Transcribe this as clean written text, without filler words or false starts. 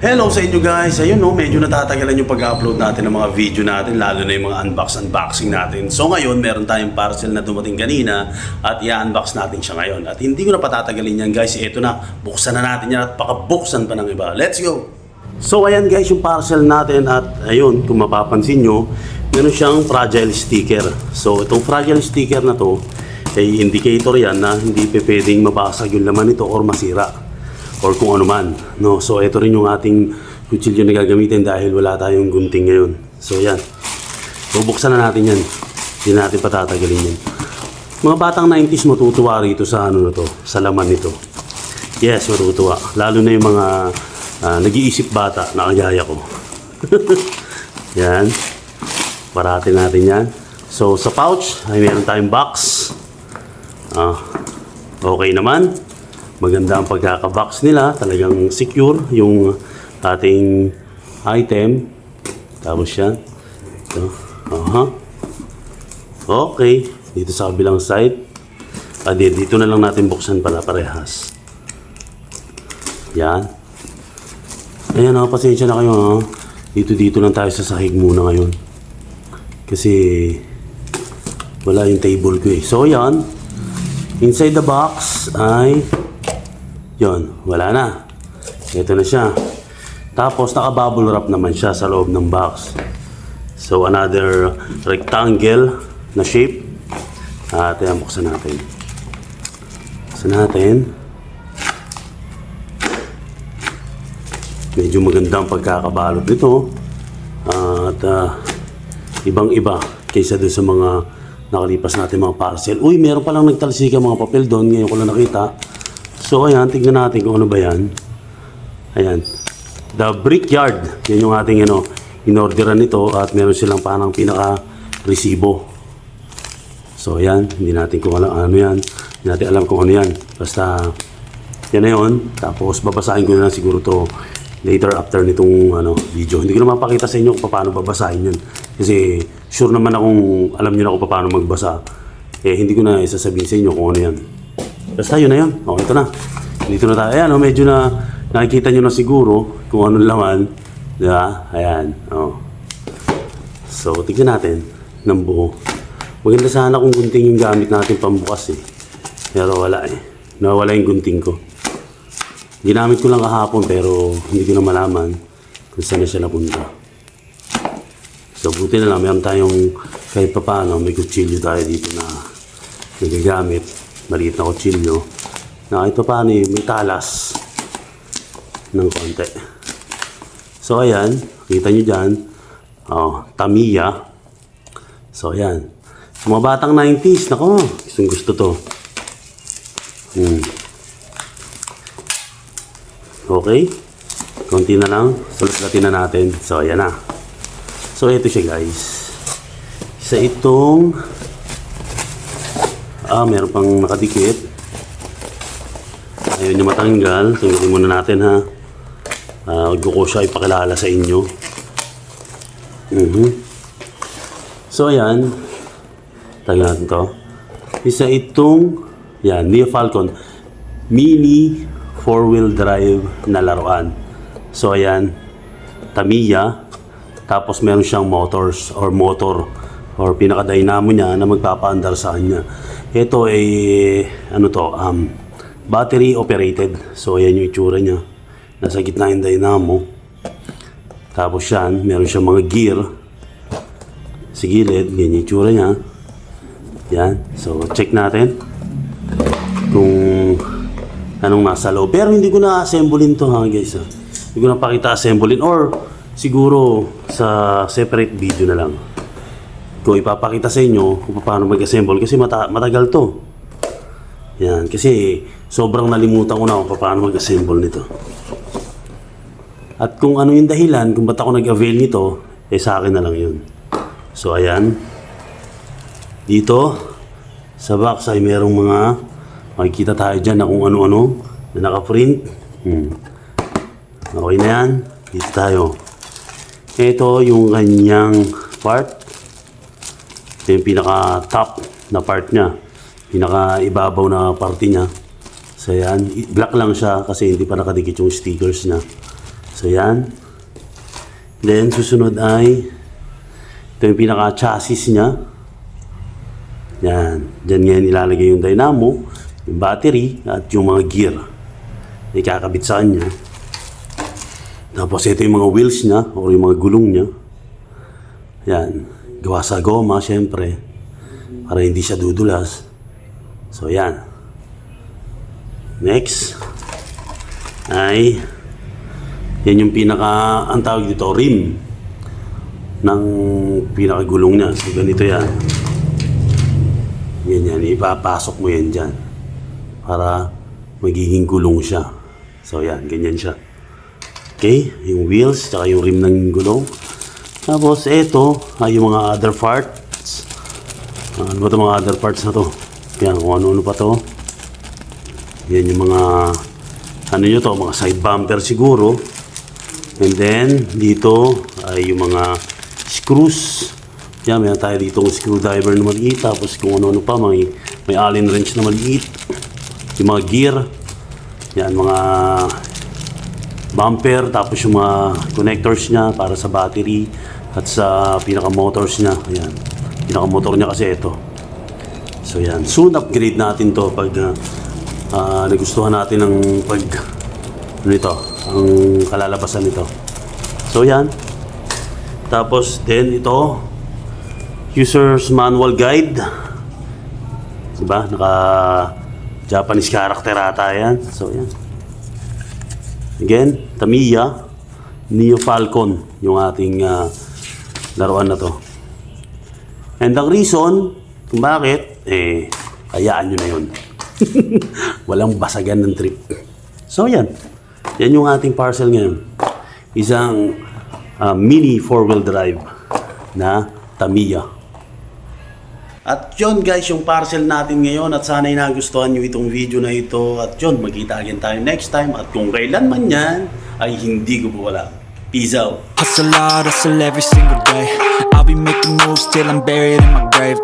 Hello sa inyo guys! Ayun no, medyo natatagalan yung pag-upload natin ng mga video natin, lalo na yung mga unboxing natin. So ngayon, meron tayong parcel na dumating kanina at i-unbox natin siya ngayon. At hindi ko na patatagalin yan guys, ito na, buksan na natin yan at pakabuksan pa ng iba. Let's go! So ayan guys, yung parcel natin at ayun, kung mapapansin nyo, meron siyang fragile sticker. So itong fragile sticker na to, ay indicator yan na hindi pwedeng mabasag yung laman nito or masira or kung ano man, no? So ito rin yung ating kutsilyo na gagamitin dahil wala tayong gunting ngayon. So yan, bubuksan na natin yan, hindi natin patatagalin yan. Mga batang 90s matutuwa rito sa ano na to, sa laman nito. Yes, matutuwa, lalo na yung mga nag-iisip bata na kagaya ko. Yan, parating natin yan. So sa pouch ay meron tayong box. Okay naman, maganda ang pagkakabox nila, talagang secure yung ating item. Tapos yan ito. Okay, dito sa kabilang side dito na lang natin buksan pala parehas. Yan, ayan, pasensya na kayo dito lang tayo sa sahig muna ngayon kasi wala yung table ko So yan, inside the box ay yun, wala na. Ito na siya. Tapos naka-bubble wrap naman siya sa loob ng box. So another rectangle na shape. At ayan, buksan natin. Buksan natin. Medyo maganda ang pagkakabalot nito. At ibang-iba kaysa doon sa mga nakalipas natin mga parcel. Uy, meron palang nagtalsika mga papel doon. Ngayon ko lang nakita. So ayan, tignan natin kung ano ba yan. Ayan, The Brickyard. Yan yung ating in-orderan nito at meron silang parang pinaka-resibo. So ayan, hindi natin kung ano yan. Hindi natin alam kung ano yan. Basta yan na yun. Tapos babasahin ko na lang siguro to later after nitong video. Hindi ko na mapakita sa inyo kung paano babasahin yun. Kasi sure naman akong alam nyo na kung paano magbasa. Hindi ko na isasabihin sa inyo kung ano yan. Basta yun na yun. Okay, ito na. Dito na tayo. Ayan, medyo na nakikita nyo na siguro kung anong laman. Diba? Ayan. So, tignan natin ng buo. Maganda sana kung gunting yung gamit natin pambukas Pero wala Nawala yung gunting ko. Ginamit ko lang kahapon pero hindi ko na malaman kung saan na siya napunta. So, buti na lang. Mayroon tayong kahit pa paano, may kutsilyo tayo dito na nagagamit. Maliit na kutsilyo na ito pa may talas ng konti. So ayan, kita nyo dyan, Tamiya. So ayan, mga batang 90s, nako, gustong gusto to. Okay, konti na lang, sulat-latin na natin. So ayan na. So ito siya guys, isa itong meron pang nakadikit. Ayun yung matanggal. Tanggalin muna natin Huwag ko siya ipakilala sa inyo. So ayan, tagal natin to. Isa itong Neo Falcon mini 4-wheel drive na laruan. So ayan, Tamiya. Tapos meron siyang motor or pinaka-dynamo niya na magpapaandar sa kanya. Ito ay battery operated. So ayan yung itsura niya. Nasa gitna yung dynamo. Tapos yan, meron siyang mga gear sa gilid. Yan yung itsura niya. Yan. So check natin kung anong nasa loob. Pero hindi ko na-assemblein to guys. Hindi ko na pakita assemblein or siguro sa separate video na lang kung ipapakita sa inyo kung paano mag-assemble kasi matagal to. Yan, kasi sobrang nalimutan ko na kung paano mag-assemble nito. At kung ano yung dahilan kung ba't ako nag-avail nito, sa akin na lang yun. So ayan, dito sa box ay merong mga makikita tayo dyan na kung ano-ano na naka-print. Okay na yan, dito tayo. Ito yung kanyang part. Ito yung pinaka-top na part niya. Pinaka-ibabaw na parte niya. So yan, black lang siya kasi hindi pa nakadikit yung stickers niya. So So yan. Then susunod ay ito yung pinaka-chassis niya. Yan. Diyan ngayon ilalagay yung dynamo, yung battery, at yung mga gear. Ikakabit sa kanya. Tapos ito yung mga wheels niya o yung mga gulong niya. Yan. Gawa sa goma, syempre. Para hindi siya dudulas. So yan. Next ay yan yung pinaka, ang tawag dito, rim ng pinakagulong niya. So ganito yan. Yan, ipapasok mo yan dyan para magiging gulong siya. So yan, ganyan siya. Okay, yung wheels, tsaka yung rim ng gulong. Tapos ito ay yung mga other parts. Ano ba itong mga other parts na to? Yan, kung ano-ano pa to. Yan yung mga ano nyo to, mga side bumper siguro. And then dito ay yung mga screws. Yan, meron tayo dito ng screwdriver na maliit. Tapos kung ano-ano pa, may Allen wrench na maliit. Yung mga gear. Yan, mga bumper. Tapos yung mga connectors niya para sa battery at sa pinaka-motors niya. Ayan. Pinaka-motor niya kasi ito. So yan. Soon upgrade natin to pag nagustuhan natin ng ang kalalabasan nito. So yan. Tapos then ito, user's manual guide. Diba? Naka Japanese character ata yan. So yan. Again, Tamiya Neo Falcon yung ating laruan na to. And ang reason kung bakit, hayaan nyo na yun. Walang basagan ng trip. So yan. Yan yung ating parcel ngayon. Isang mini 4-wheel drive na Tamiya. At yun guys, yung parcel natin ngayon. At sana'y nagustuhan nyo itong video na ito. At yun, magkita again tayo next time. At kung kailan man yan, ay hindi ko po alam. Peace out. Hustle hard, hustle every single day. I'll be making moves till I'm buried in my grave.